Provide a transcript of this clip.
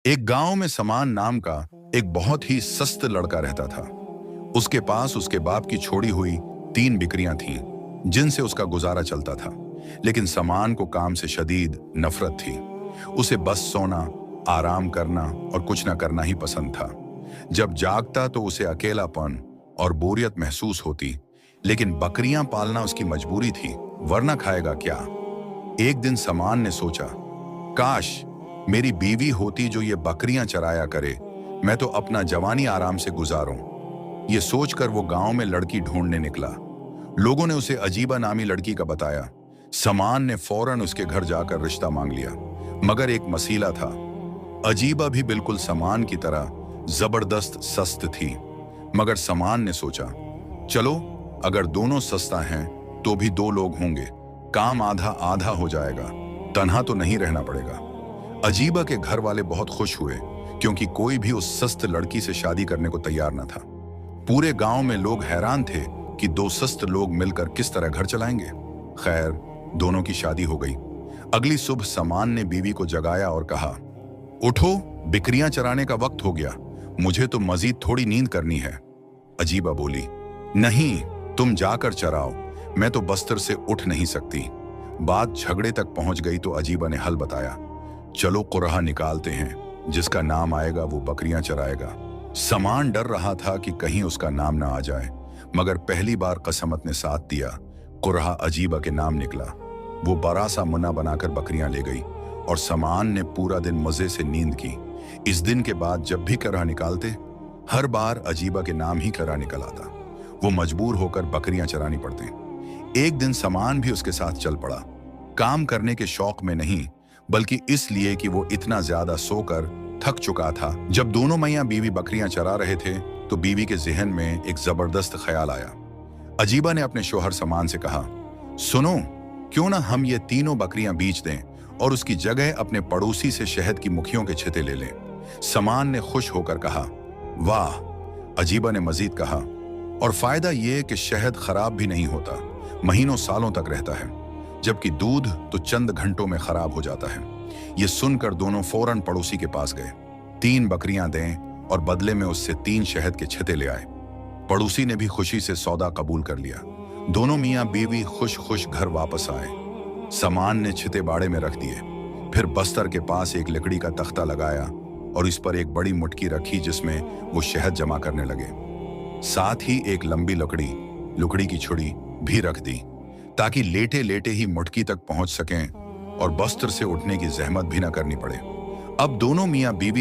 एक गांव में समान नाम का एक बहुत ही सस्त लड़का रहता था। उसके पास उसके बाप की छोड़ी हुई 3 बकरियां थीं, जिनसे उसका गुजारा चलता था। लेकिन समान को काम से शदीद नफरत थी। उसे बस सोना, आराम करना और कुछ न करना ही पसंद था। जब जागता तो उसे अकेलापन और बोरियत महसूस होती, लेकिन बकरियां पालना उसकी मजबूरी थी, वरना खाएगा क्या। एक दिन समान ने सोचा, काश मेरी बीवी होती जो ये बकरियां चराया करे, मैं तो अपना जवानी आराम से गुजारूं। ये सोचकर वो गांव में लड़की ढूंढने निकला। लोगों ने उसे अजीबा नामी लड़की का बताया। समान ने फौरन उसके घर जाकर रिश्ता मांग लिया, मगर एक मसीला था। अजीबा भी बिल्कुल समान की तरह जबरदस्त सस्त थी। मगर समान ने सोचा, चलो अगर दोनों सस्ता हैं तो भी 2 लोग होंगे, काम आधा आधा हो जाएगा, तन्हा तो नहीं रहना पड़ेगा। अजीबा के घर वाले बहुत खुश हुए, क्योंकि कोई भी उस सस्त लड़की से शादी करने को तैयार न था। पूरे गांव में लोग हैरान थे कि 2 सस्त लोग मिलकर किस तरह घर चलाएंगे। खैर, दोनों की शादी हो गई। अगली सुबह समान ने बीवी को जगाया और कहा, उठो, बकरियां चराने का वक्त हो गया, मुझे तो मजीद थोड़ी नींद करनी है। अजीबा बोली, नहीं, तुम जाकर चराओ, मैं तो बस्तर से उठ नहीं सकती। बात झगड़े तक पहुंच गई तो अजीबा ने हल बताया, चलो कुरहा निकालते हैं, जिसका नाम आएगा वो बकरियां चराएगा। समान डर रहा था कि कहीं उसका नाम ना आ जाए, मगर पहली बार कसमत ने साथ दिया। कुरहा अजीबा के नाम निकला। वो बड़ा सा मुन्ना बनाकर बकरियां ले गई और समान ने पूरा दिन मजे से नींद की। इस दिन के बाद जब भी कुरहा निकालते, हर बार अजीबा के नाम ही कुरहा निकल आता। वो मजबूर होकर बकरियां चरानी पड़ती। एक दिन समान भी उसके साथ चल पड़ा, काम करने के शौक में नहीं, बल्कि इसलिए कि वो इतना ज्यादा सोकर थक चुका था। जब दोनों मियां बीवी बकरियां चरा रहे थे तो बीवी के जहन में एक जबरदस्त ख्याल आया। अजीबा ने अपने शोहर समान से कहा, सुनो, क्यों ना हम ये तीनों बकरियां बेच दें और उसकी जगह अपने पड़ोसी से शहद की मुखियों के छिते ले लें। समान ने खुश होकर कहा, वाह। अजीबा ने मजीद कहा, और फायदा ये कि शहद खराब भी नहीं होता, महीनों सालों तक रहता है, जबकि दूध तो चंद घंटों में खराब हो जाता है। ये सुनकर दोनों फौरन पड़ोसी के पास गए। 3 बकरियां दें और बदले में उससे 3 शहद के छिते ले आए। पड़ोसी ने भी खुशी से सौदा कबूल कर लिया। दोनों मियां बीवी खुश खुश घर वापस आए। समान ने छिते बाड़े में रख दिए, फिर बस्तर के पास एक लकड़ी का तख्ता लगाया और इस पर एक बड़ी मुटकी रखी, जिसमें वो शहद जमा करने लगे। साथ ही एक लंबी लकड़ी की छुरी भी रख दी, ताकि लेटे लेटे ही मुटकी तक पहुंच सकें और बस्तर से उठने की जहमत भी न करनी पड़े। अब दोनों मियां बीवी